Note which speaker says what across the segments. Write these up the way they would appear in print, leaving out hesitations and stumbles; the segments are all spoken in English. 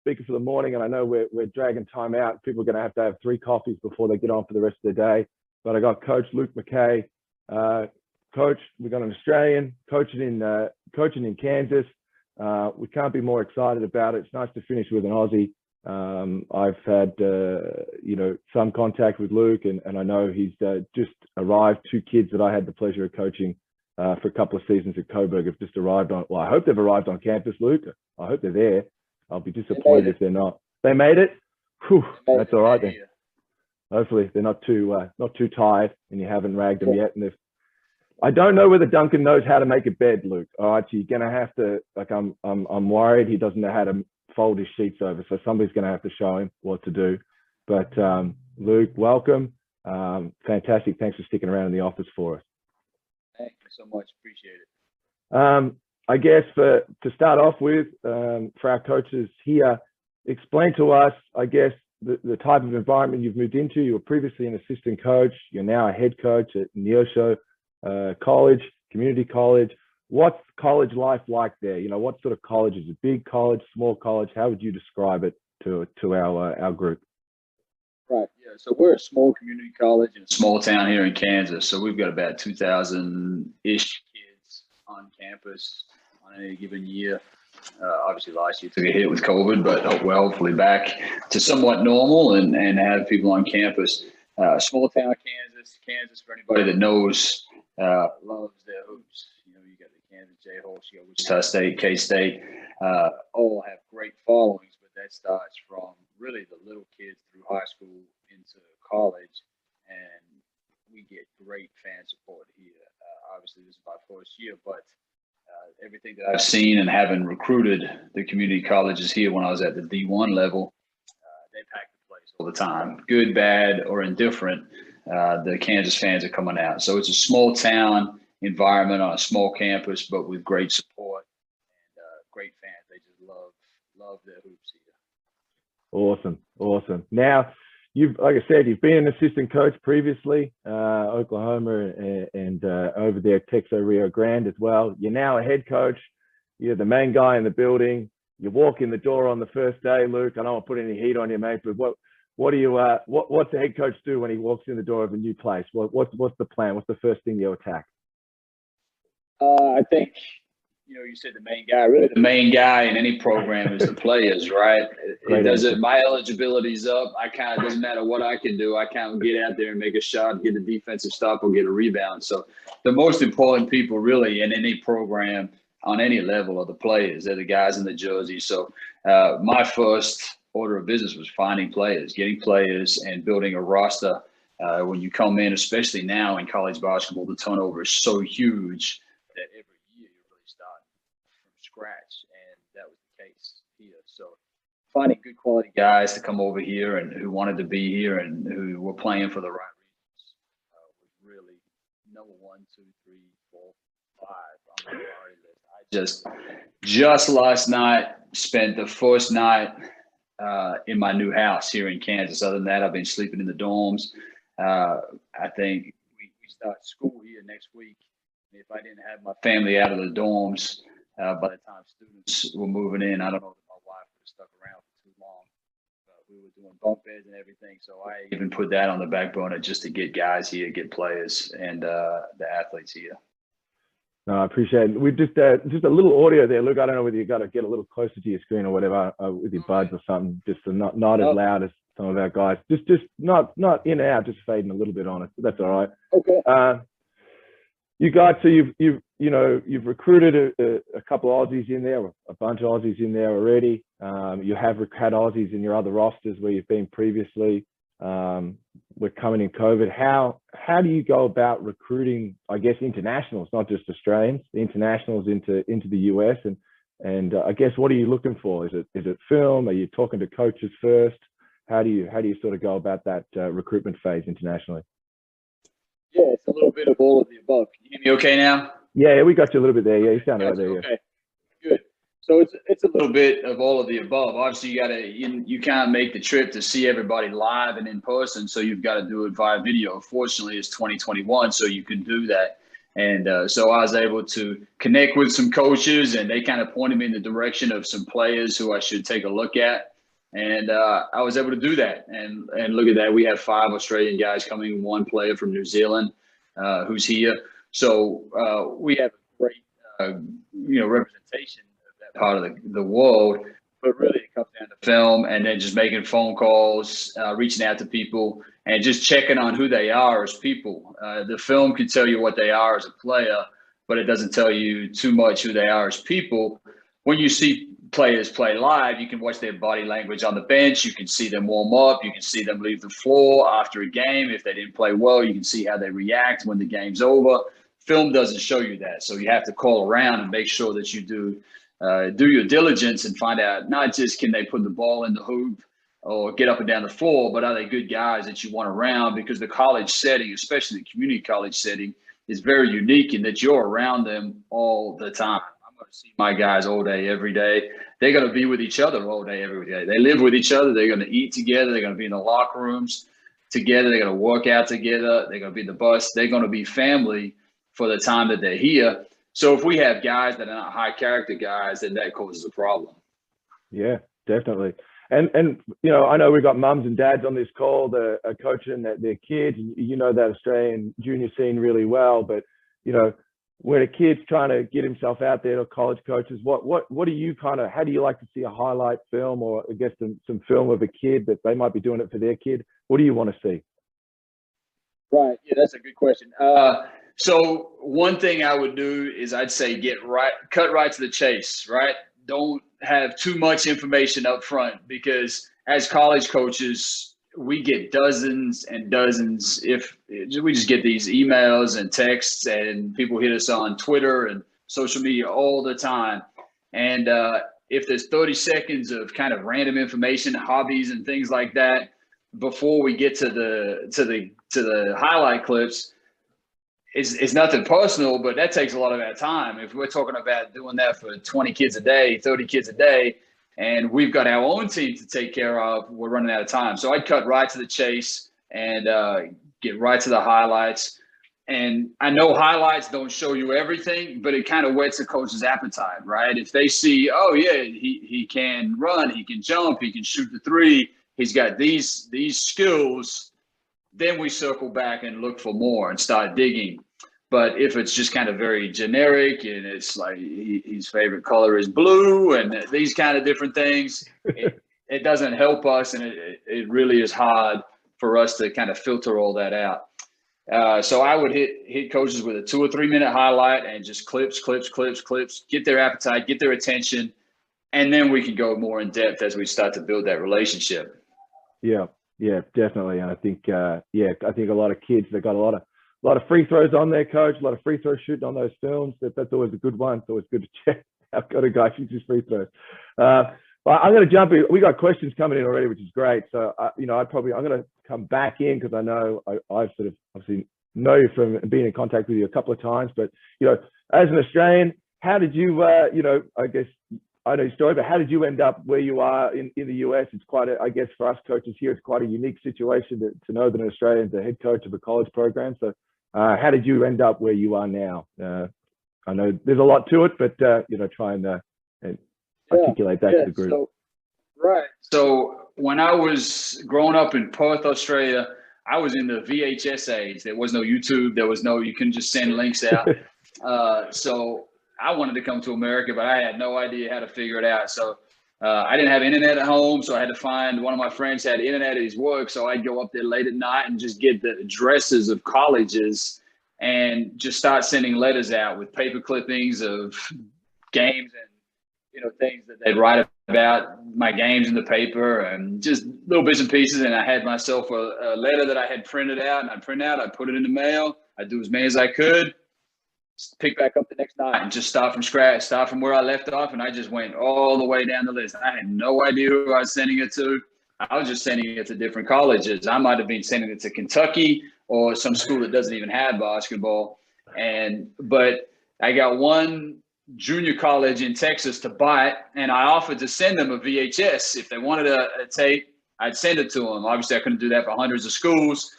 Speaker 1: speaker for the morning, and I know we're dragging time out. People are going to have 3 coffees before they get on for the rest of the day. But I got Coach Luke McKay. Coach, we got an Australian coaching in Kansas. We can't be more excited about it. It's nice to finish with an Aussie. I've had some contact with Luke, and I know he's just arrived. 2 kids that I had the pleasure of coaching for a couple of seasons at Coburg have just arrived on. Well, I hope they've arrived on campus, Luke. I hope they're there. I'll be disappointed if they're not. They made it. Whew, that's all right then. Hopefully they're not too tired, and you haven't ragged them yet. And I don't know whether Duncan knows how to make a bed, Luke. All right, so you're gonna have to. Like, I'm worried he doesn't know how to fold his sheets over, so somebody's gonna have to show him what to do. But Luke, welcome. Fantastic. Thanks for sticking around in the office for us.
Speaker 2: Thank you so much. Appreciate it.
Speaker 1: I guess to start off with, for our coaches here, explain to us, I guess, the type of environment you've moved into. You were previously an assistant coach. You're now a head coach at Neosho College, community college. What's college life like there? You know, what sort of college is it? Big college, small college? How would you describe it to our group?
Speaker 2: Right. Yeah. So we're a small community college in a small town here in Kansas. So we've got about 2,000-ish kids on campus on any given year. Obviously, last year took a hit with COVID, but we're hopefully back to somewhat normal and have people on campus. Small town Kansas, for anybody that knows, loves their hoops. You know, you got the Kansas Jayhawks, you got Wichita State, K-State, all have great followings, but that starts from really the little kids through high school into college, and we get great fan support here. Obviously, this is my first year, but everything that I've seen and having recruited the community colleges here when I was at the D1 level, they pack the place all the time, good, bad, or indifferent. The Kansas fans are coming out. So it's a small town environment on a small campus, but with great support and great fans. They just love their hoops here.
Speaker 1: Awesome. Now, like I said, you've been an assistant coach previously, Oklahoma and over there at Texas Rio Grande as well. You're now a head coach. You're the main guy in the building. You walk in the door on the first day, Luke. I don't want to put any heat on you, mate, but what's the head coach do when he walks in the door of a new place? What's the plan? What's the first thing you attack?
Speaker 2: I think, you said the main guy. Really, the main guy in any program is the players, right? My eligibility's up. Doesn't matter what I can do. I can't get out there and make a shot, get a defensive stop, or get a rebound. So the most important people really in any program on any level are the players. They're the guys in the jersey. So my first order of business was finding players, getting players, and building a roster. When you come in, especially now in college basketball, the turnover is so huge that every year you really start from scratch, and that was the case here. So finding good quality guys to come over here and who wanted to be here and who were playing for the right reasons was really number 1, 2, 3, 4, 5 on the priority list. I just last night spent the first night in my new house here in Kansas. Other than that, I've been sleeping in the dorms. I think we start school here next week. If I didn't have my family out of the dorms by the time students were moving in, I don't know if my wife would have stuck around for too long. We were doing bunk beds and everything, so I even put that on the back burner just to get guys here, get players, and the athletes here.
Speaker 1: No, I appreciate it. We just a little audio there, Luke. I don't know whether you got to get a little closer to your screen or whatever with your buds or something, just to not as loud as some of our guys. Just not in and out, just fading a little bit on it. That's all right.
Speaker 2: Okay.
Speaker 1: You guys, so you've recruited a couple of Aussies in there, a bunch of Aussies in there already. You have had Aussies in your other rosters where you've been previously. We're coming in COVID. How do you go about recruiting, I guess, internationals, not just Australians, the internationals into the US? And I guess, what are you looking for? Is it film? Are you talking to coaches first? How do you sort of go about that recruitment phase internationally?
Speaker 2: Yeah, it's a little bit of all of the above. Can you hear me okay now?
Speaker 1: Yeah, we got you a little bit there. Yeah, you sound right there.
Speaker 2: Okay, good. So it's a little bit of all of the above. Obviously, you can't make the trip to see everybody live and in person, so you've got to do it via video. Fortunately, it's 2021, so you can do that. And so I was able to connect with some coaches, and they kind of pointed me in the direction of some players who I should take a look at. And I was able to do that. And look at that. We have 5 Australian guys coming, 1 player from New Zealand who's here. So we have a great, representation of that part of the world. But really, it comes down to film and then just making phone calls, reaching out to people, and just checking on who they are as people. The film can tell you what they are as a player, but it doesn't tell you too much who they are as people. When you see players play live, you can watch their body language on the bench. You can see them warm up. You can see them leave the floor after a game. If they didn't play well, you can see how they react when the game's over. Film doesn't show you that. So you have to call around and make sure that you do your diligence and find out not just can they put the ball in the hoop or get up and down the floor, but are they good guys that you want around? Because the college setting, especially the community college setting, is very unique in that you're around them all the time. I'm going to see my guys all day, every day. They're going to be with each other all day, every day. They live with each other. They're going to eat together. They're going to be in the locker rooms together. They're going to work out together. They're going to be in the bus. They're going to be family for the time that they're here. So if we have guys that are not high character guys, then that causes a problem.
Speaker 1: Yeah, definitely. And I know we've got mums and dads on this call that are coaching their kids. You know that Australian junior scene really well, but when a kid's trying to get himself out there to college coaches, what do you how do you like to see a highlight film, or I guess some film of a kid that they might be doing it for their kid? What do you want to see?
Speaker 2: Right. Yeah, that's a good question. So one thing I would do is I'd say cut right to the chase, right? Don't have too much information up front, because as college coaches, we get dozens and dozens. If we just get these emails and texts, and people hit us on Twitter and social media all the time. And if there's 30 seconds of kind of random information, hobbies and things like that, before we get to the highlight clips, it's nothing personal, but that takes a lot of our time. If we're talking about doing that for 20 kids a day, 30 kids a day, and we've got our own team to take care of, we're running out of time. So I'd cut right to the chase and get right to the highlights. And I know highlights don't show you everything, but it kind of whets the coach's appetite, right? If they see, oh yeah, he can run, he can jump, he can shoot the three, he's got these skills, then we circle back and look for more and start digging. But if it's just kind of very generic and it's like his favorite color is blue and these kind of different things, it doesn't help us, and it really is hard for us to kind of filter all that out. So I would hit coaches with a 2 or 3 minute highlight and just clips, get their appetite, get their attention, and then we can go more in depth as we start to build that relationship.
Speaker 1: Yeah, definitely. And I think, I think a lot of kids, they've got a lot of free throws on their coach, a lot of free throw shooting on those films. That's always a good one. It's always good to check. I've got a guy shoots his free throws. But I'm going to jump in. We got questions coming in already, which is great. So, I'm going to come back in, because I know I've sort of obviously know you from being in contact with you a couple of times. But, as an Australian, how did you, I guess, I know your story, but how did you end up where you are in the US? It's quite I guess for us coaches here, it's quite a unique situation to know that an Australian is the head coach of a college program. So how did you end up where you are now? I know there's a lot to it, but, try and articulate that to the group.
Speaker 2: So when I was growing up in Perth, Australia, I was in the VHS age. There was no YouTube. You couldn't just send links out. So I wanted to come to America, but I had no idea how to figure it out. So I didn't have internet at home, so I had to find one of my friends had internet at his work. So I'd go up there late at night and just get the addresses of colleges and just start sending letters out with paper clippings of games and things that they'd write about my games in the paper, and just little bits and pieces. And I had myself a letter that I had printed out, and I'd print out, I'd put it in the mail, I'd do as many as I could, pick back up the next night and just start from scratch, start from where I left off. And I just went all the way down the list. I had no idea who I was sending it to. I was just sending it to different colleges. I might have been sending it to Kentucky or some school that doesn't even have basketball. But I got one junior college in Texas to buy it, and I offered to send them a VHS. If they wanted a tape, I'd send it to them. Obviously, I couldn't do that for hundreds of schools.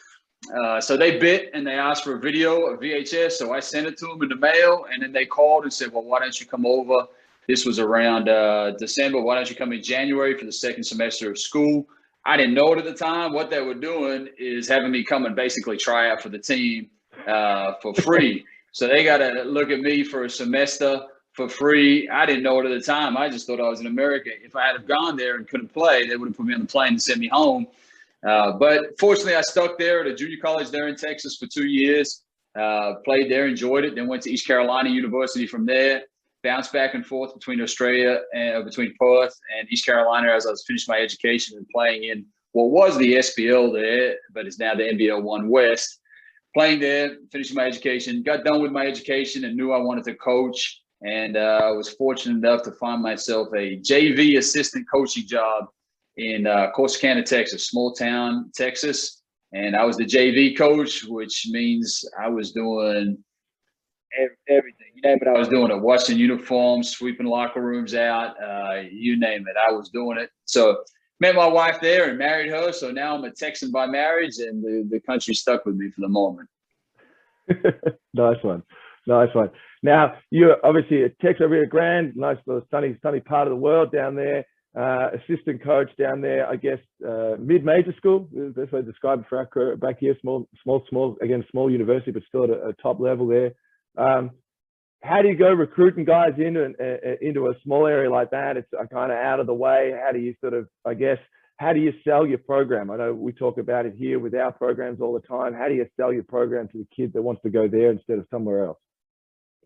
Speaker 2: So they bit and they asked for a video, a VHS. So I sent it to them in the mail, and then they called and said, well, why don't you come over This was around December. Why don't you come in January for the second semester of school? I didn't know it at the time. What they were doing is having me come and basically try out for the team for free. So they got to look at me for a semester for free. I didn't know it at the time. I just thought I was in America. If I had have gone there and couldn't play, they would have put me on the plane and sent me home. But fortunately, I stuck there at a junior college there in Texas for 2 years. Played there, enjoyed it, then went to East Carolina University from there. Bounced back and forth between Australia and between Perth and East Carolina as I was finishing my education and playing in what was the SPL there, but it's now the NBL 1 West. Playing there, finishing my education, got done with my education and knew I wanted to coach. And I was fortunate enough to find myself a JV assistant coaching job in Corsicana, Texas, small town, Texas. And I was the JV coach, which means I was doing everything. You name it, I was doing it. Washing uniforms, sweeping locker rooms out, you name it, I was doing it. So met my wife there and married her. So now I'm a Texan by marriage, and the country stuck with me for the moment.
Speaker 1: Nice one. Nice one. Now, you're obviously at Texas Rio Grande, nice little sunny part of the world down there. Assistant coach down there, I guess, mid-major school, the best way to describe it for our career back here, small, again, small university, but still at a top level there. How do you go recruiting guys into a small area like that? It's kind of out of the way. How do you sort of, I guess, how do you sell your program? I know we talk about it here with our programs all the time. How do you sell your program to the kid that wants to go there instead of somewhere else?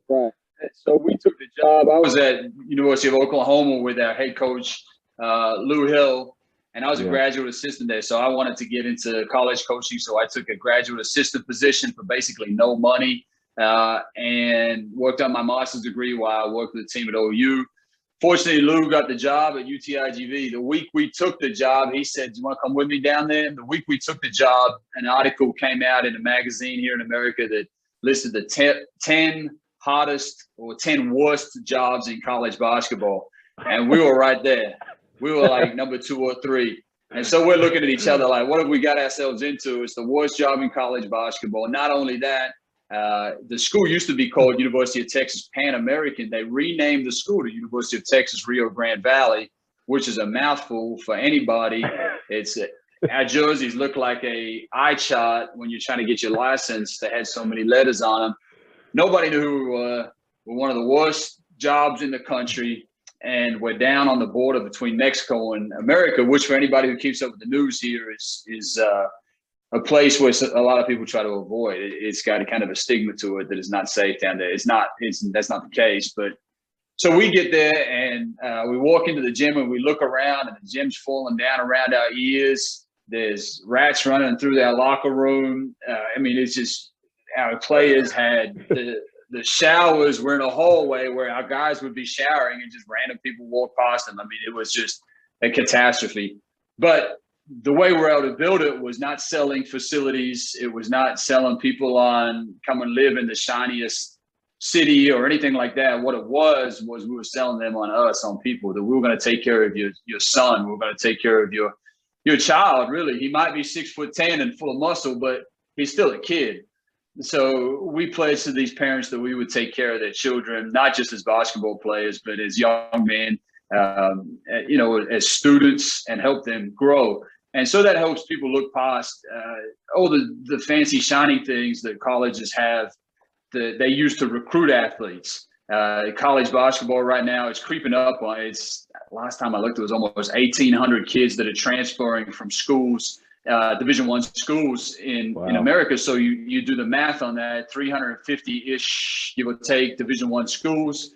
Speaker 2: Right. So we took the job. I was at University of Oklahoma with our head coach, Lou Hill, and I was a graduate assistant there. So I wanted to get into college coaching. So I took a graduate assistant position for basically no money. And worked on my master's degree while I worked with the team at OU. Fortunately, Lou got the job at UTIGV. The week we took the job, he said, "Do you want to come with me down there?" And the week we took the job, an article came out in a magazine here in America that listed the 10 hottest or 10 worst jobs in college basketball. And we were right there. We were like number 2 or 3. And so we're looking at each other like, what have we got ourselves into? It's the worst job in college basketball. Not only that, the school used to be called University of Texas Pan American. They renamed the school to University of Texas Rio Grande Valley, which is a mouthful for anybody. It's our jerseys look like a eye chart when you're trying to get your license. They had so many letters on them. Nobody knew who we were. We're one of the worst jobs in the country, and we're down on the border between Mexico and America, which for anybody who keeps up with the news here is a place where a lot of people try to avoid. It's got a kind of a stigma to it that is not safe down there. That's not the case. But so we get there and we walk into the gym and we look around and the gym's falling down around our ears. There's rats running through our locker room. I mean, it's just our players had the showers were in a hallway where our guys would be showering and just random people walk past them. I mean, it was just a catastrophe. But the way we're able to build it was not selling facilities. It was not selling people on come and live in the shiniest city or anything like that. What it was we were selling them on us, on people, that we were going to take care of your son. We were going to take care of your child, really. He might be 6'10" and full of muscle, but he's still a kid. So we pledged to these parents that we would take care of their children, not just as basketball players, but as young men, as students, and help them grow. And so that helps people look past all the fancy shiny things that colleges have that they use to recruit athletes. College basketball right now is creeping up on it's last time I looked, it was almost 1,800 kids that are transferring from schools, Division I schools in America. So you do the math on that, 350-ish, give or take, Division I schools,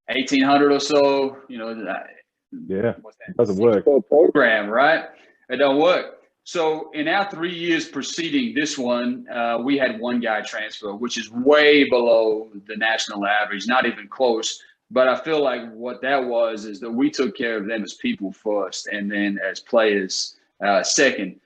Speaker 2: 1,800 or so,
Speaker 1: it doesn't work.
Speaker 2: Program, right? It don't work. So in our 3 years preceding this one, we had one guy transfer, which is way below the national average, not even close. But I feel like what that was is that we took care of them as people first, and then as players second.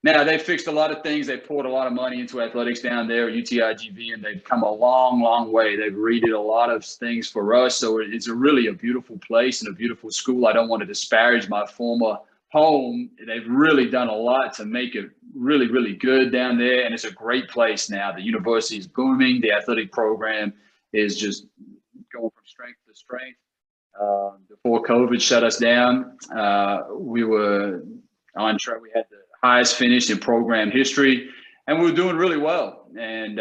Speaker 2: Now, they fixed a lot of things. They poured a lot of money into athletics down there at UTIGV, and they've come a long, long way. They've redid a lot of things for us. So it's really a beautiful place and a beautiful school. I don't want to disparage my former home. They've really done a lot to make it really, really good down there. And it's a great place now. The university is booming. The athletic program is just going from strength to strength. before COVID shut us down. We were on track. We had the highest finish in program history, and we were doing really well. And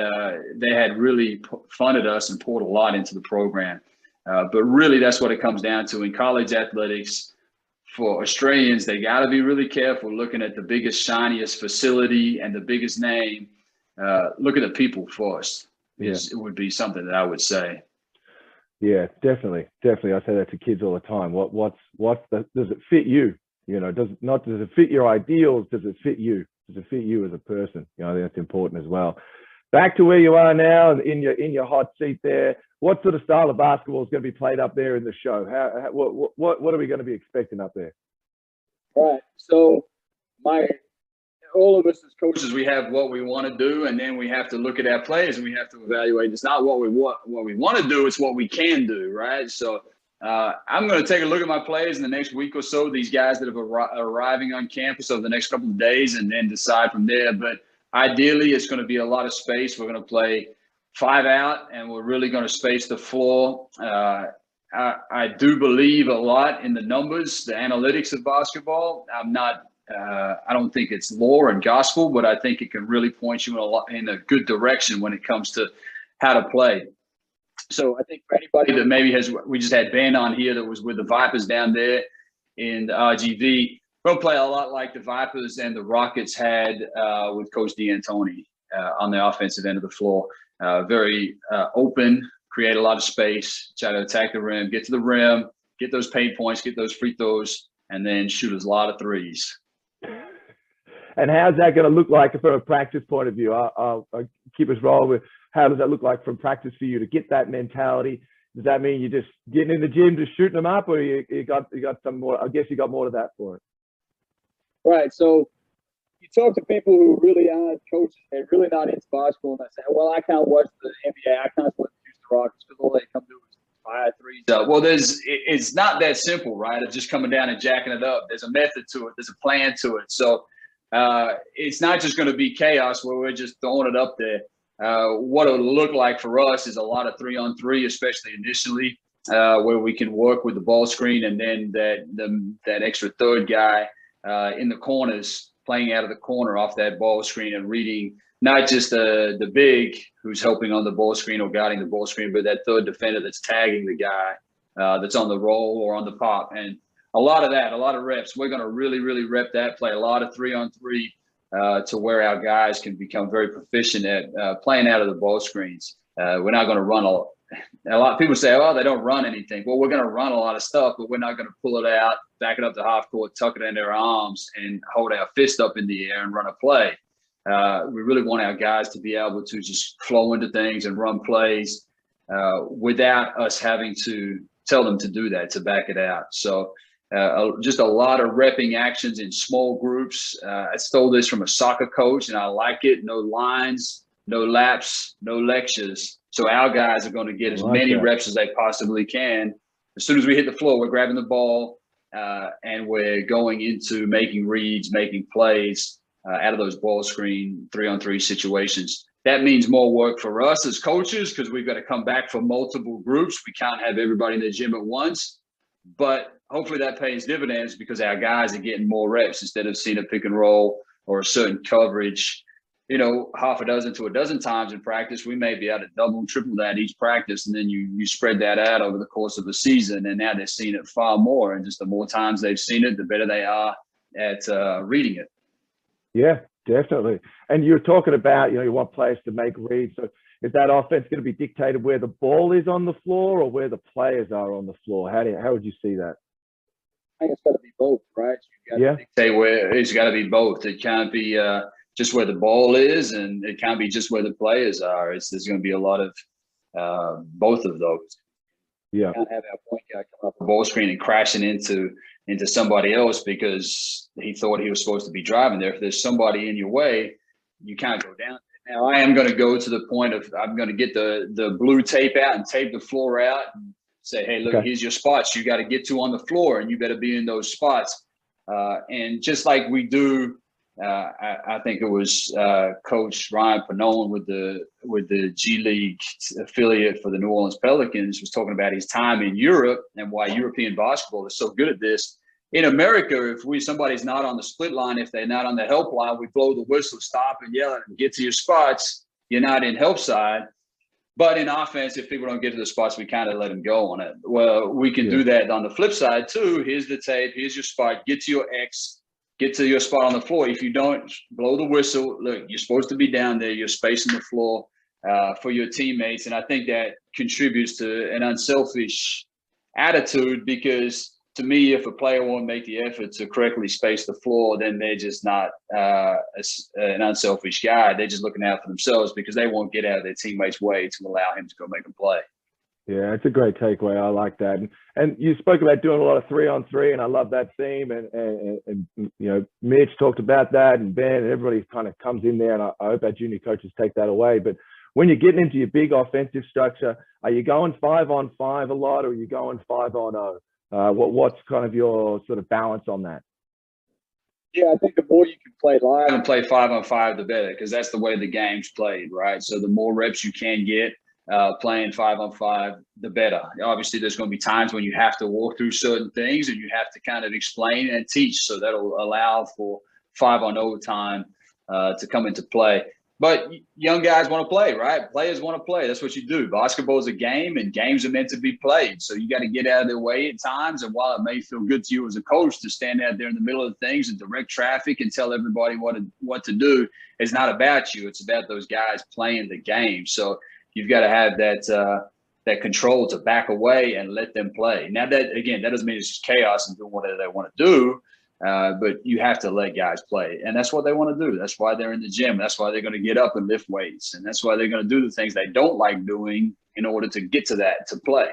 Speaker 2: they had really funded us and poured a lot into the program. But really, that's what it comes down to in college athletics. For Australians, they got to be really careful looking at the biggest, shiniest facility and the biggest name. Look at the people first. It would be something that I would say.
Speaker 1: Yeah, definitely. I say that to kids all the time. Does it fit you? You know, does it fit your ideals? Does it fit you? Does it fit you as a person? You know, I think that's important as well. Back to where you are now, in your hot seat there. What sort of style of basketball is going to be played up there in the show? What are we going to be expecting up there?
Speaker 2: All right. So all of us as coaches, we have what we want to do, and then we have to look at our players and we have to evaluate. It's not what we want to do, it's what we can do, right? So I'm going to take a look at my players in the next week or so, these guys that have arriving on campus over the next couple of days, and then decide from there. But ideally, it's going to be a lot of space. We're going to play 5 out, and we're really going to space the floor. I do believe a lot in the numbers, the analytics of basketball. I don't think it's lore and gospel, but I think it can really point you in a good direction when it comes to how to play. So I think for anybody that maybe we just had Ben on here that was with the Vipers down there in the RGV. We'll play a lot like the Vipers and the Rockets had with Coach D'Antoni on the offensive end of the floor. Very open, create a lot of space, try to attack the rim, get to the rim, get those paint points, get those free throws, and then shoot a lot of threes.
Speaker 1: And how's that going to look like from a practice point of view? I'll keep us rolling with how does that look like from practice for you to get that mentality? Does that mean you're just getting in the gym, just shooting them up, or you got some more? I guess you got more to that for it.
Speaker 2: Right. So you talk to people who really aren't coaches and really not into basketball, and they say, "Well, I can't watch the NBA. I can't watch the Houston Rockets because all they come do is fire threes." Well, it's not that simple, right? Of just coming down and jacking it up. There's a method to it. There's a plan to it. So it's not just going to be chaos where we're just throwing it up there. What it'll look like for us is a lot of 3-on-3, especially initially, where we can work with the ball screen and then that extra third guy in the corners, playing out of the corner off that ball screen and reading not just the big who's helping on the ball screen or guarding the ball screen, but that third defender that's tagging the guy that's on the roll or on the pop. And a lot of reps. We're going to really, really rep that, play a lot of 3-on-3 to where our guys can become very proficient at playing out of the ball screens. We're not going to run a lot of people say, oh, they don't run anything. Well, we're going to run a lot of stuff, but we're not going to pull it out, back it up to half court, tuck it in their arms, and hold our fist up in the air and run a play. We really want our guys to be able to just flow into things and run plays without us having to tell them to do that, to back it out. So just a lot of repping actions in small groups. I stole this from a soccer coach, and I like it. No lines, no laps, no lectures. So our guys are going to get as many reps as they possibly can. As soon as we hit the floor, we're grabbing the ball and we're going into making reads, making plays out of those ball screen 3-on-3 situations. That means more work for us as coaches because we've got to come back for multiple groups. We can't have everybody in the gym at once. But hopefully that pays dividends because our guys are getting more reps instead of seeing a pick and roll or a certain coverage, half a dozen to a dozen times in practice. We may be able to double, triple that each practice. And then you spread that out over the course of the season. And now they're seeing it far more. And just the more times they've seen it, the better they are at reading it. Yeah,
Speaker 1: definitely. And you're talking about, you want players to make reads. So is that offense going to be dictated where the ball is on the floor or where the players are on the floor? How would you see that?
Speaker 2: I think it's got to be both, right? You got to dictate where it's got to be both. It can't be just where the ball is, and it can't be just where the players are. There's going to be a lot of both of those.
Speaker 1: Yeah.
Speaker 2: You can't have our point guard coming off the ball screen and crashing into somebody else because he thought he was supposed to be driving there. If there's somebody in your way, you can't go down. Now, I am going to go to the point of I'm going to get the blue tape out and tape the floor out and say, hey, look, here's your spots you got to get to on the floor, and you better be in those spots. And just like we do I think it was Coach Ryan Pannone with the G League affiliate for the New Orleans Pelicans was talking about his time in Europe and why European basketball is so good at this. In America, if somebody's not on the split line, if they're not on the help line, we blow the whistle, stop and yell at them, get to your spots. You're not in help side. But in offense, if people don't get to the spots, we kind of let them go on it. Well, we can do that on the flip side too. Here's the tape. Here's your spot. Get to your X. Get to your spot on the floor. If you don't, blow the whistle. Look, you're supposed to be down there. You're spacing the floor for your teammates. And I think that contributes to an unselfish attitude, because to me, if a player won't make the effort to correctly space the floor, then they're just not an unselfish guy. They're just looking out for themselves because they won't get out of their teammate's way to allow him to go make a play. Yeah,
Speaker 1: it's a great takeaway. I like that. And you spoke about doing a lot of 3-on-3, and I love that theme. And you know, Mitch talked about that, and Ben, and everybody kind of comes in there, and I hope our junior coaches take that away. But when you're getting into your big offensive structure, are you going 5-on-5 a lot, or are you going 5-on-0? What's kind of your sort of balance on that?
Speaker 2: Yeah, I think the more you can play live and play 5-on-5, the better, because that's the way the game's played, right? So the more reps you can get playing 5-on-5, the better. Obviously, there's going to be times when you have to walk through certain things and you have to kind of explain and teach. So that'll allow for 5-on-0 time to come into play. But young guys want to play, right? Players want to play. That's what you do. Basketball is a game, and games are meant to be played. So you got to get out of their way at times. And while it may feel good to you as a coach to stand out there in the middle of things and direct traffic and tell everybody what to do, it's not about you. It's about those guys playing the game. So you've got to have that control to back away and let them play. Now, that doesn't mean it's just chaos and doing whatever they want to do. But you have to let guys play, and that's what they want to do. That's why they're in the gym. That's why they're going to get up and lift weights, and that's why they're going to do the things they don't like doing in order to get to that, to play.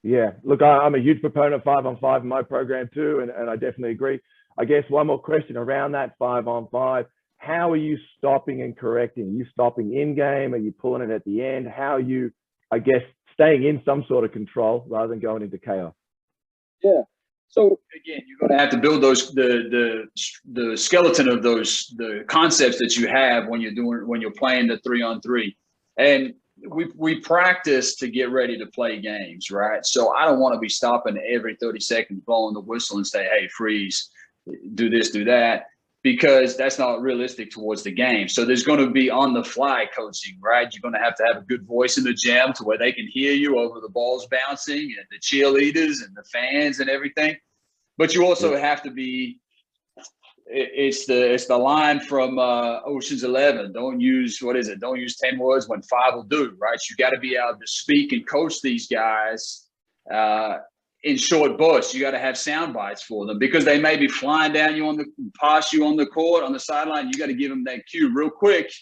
Speaker 1: Yeah, look, I'm a huge proponent of 5-on-5 in my program too, and I definitely agree. I guess one more question around that 5-on-5. How are you stopping and correcting? Are you stopping in game? Are you pulling it at the end? How are you, I guess, staying in some sort of control rather than going into chaos?
Speaker 2: Yeah. So again, you're going to have to build the skeleton of the concepts that you have when you're playing the 3-on-3, and we practice to get ready to play games, right? So I don't want to be stopping every 30 seconds, blowing the whistle and say, "Hey, freeze, do this, do that," because that's not realistic towards the game. So there's going to be on the fly coaching, right? You're going to have a good voice in the gym to where they can hear you over the balls bouncing and the cheerleaders and the fans and everything. But you also have to be, it's the line from Ocean's 11. Don't use 10 words when 5 will do, right? You got to be able to speak and coach these guys in short bursts. You got to have sound bites for them, because they may be flying down you past you on the court, on the sideline. You got to give them that cue real quick.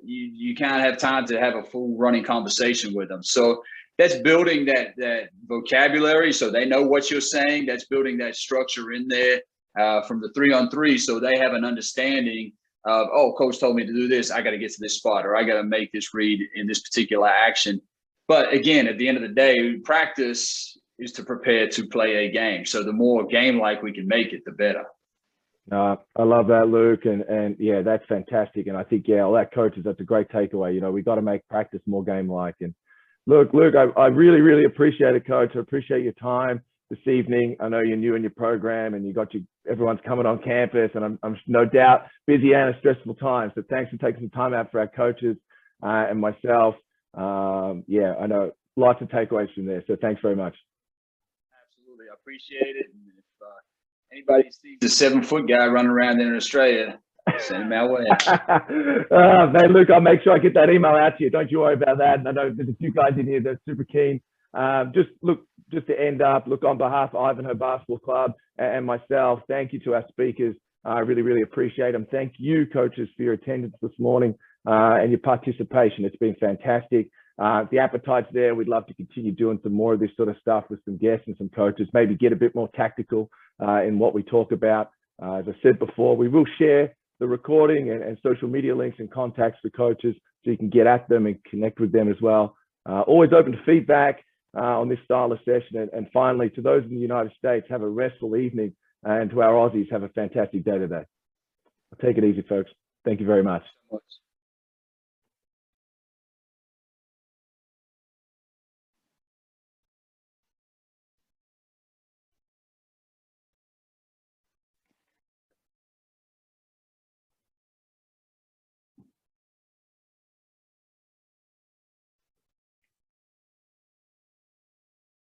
Speaker 2: You can't have time to have a full running conversation with them. So that's building that vocabulary so they know what you're saying. That's building that structure in there from the 3-on-3, so they have an understanding of, oh, coach told me to do this. I got to get to this spot, or I got to make this read in this particular action. But again, at the end of the day, practice is to prepare to play a game. So the more game-like we can make it, the better.
Speaker 1: I love that, Luke. And yeah, that's fantastic. And I think, all that coaches, that's a great takeaway. We got to make practice more game-like. And Luke, I really, really appreciate it, Coach. I appreciate your time this evening. I know you're new in your program, and everyone's coming on campus, and I'm no doubt busy and a stressful time. So thanks for taking some time out for our coaches and myself. I know lots of takeaways from there. So thanks very much.
Speaker 2: Absolutely, I appreciate it. And if anybody sees the 7-foot guy running around in Australia, send him our way.
Speaker 1: Hey, Luke, I'll make sure I get that email out to you. Don't you worry about that. And I know there's a few guys in here that are super keen. Just to end up, on behalf of Ivanhoe Basketball Club and myself, thank you to our speakers. I really, really appreciate them. Thank you, coaches, for your attendance this morning and your participation. It's been fantastic. The appetite's there. We'd love to continue doing some more of this sort of stuff with some guests and some coaches, maybe get a bit more tactical in what we talk about. As I said before, we will share the recording and social media links and contacts for coaches so you can get at them and connect with them as well. Always open to feedback on this style of session. And finally, to those in the United States, have a restful evening. And to our Aussies, have a fantastic day today. Take it easy, folks. Thank you very much.
Speaker 2: So much.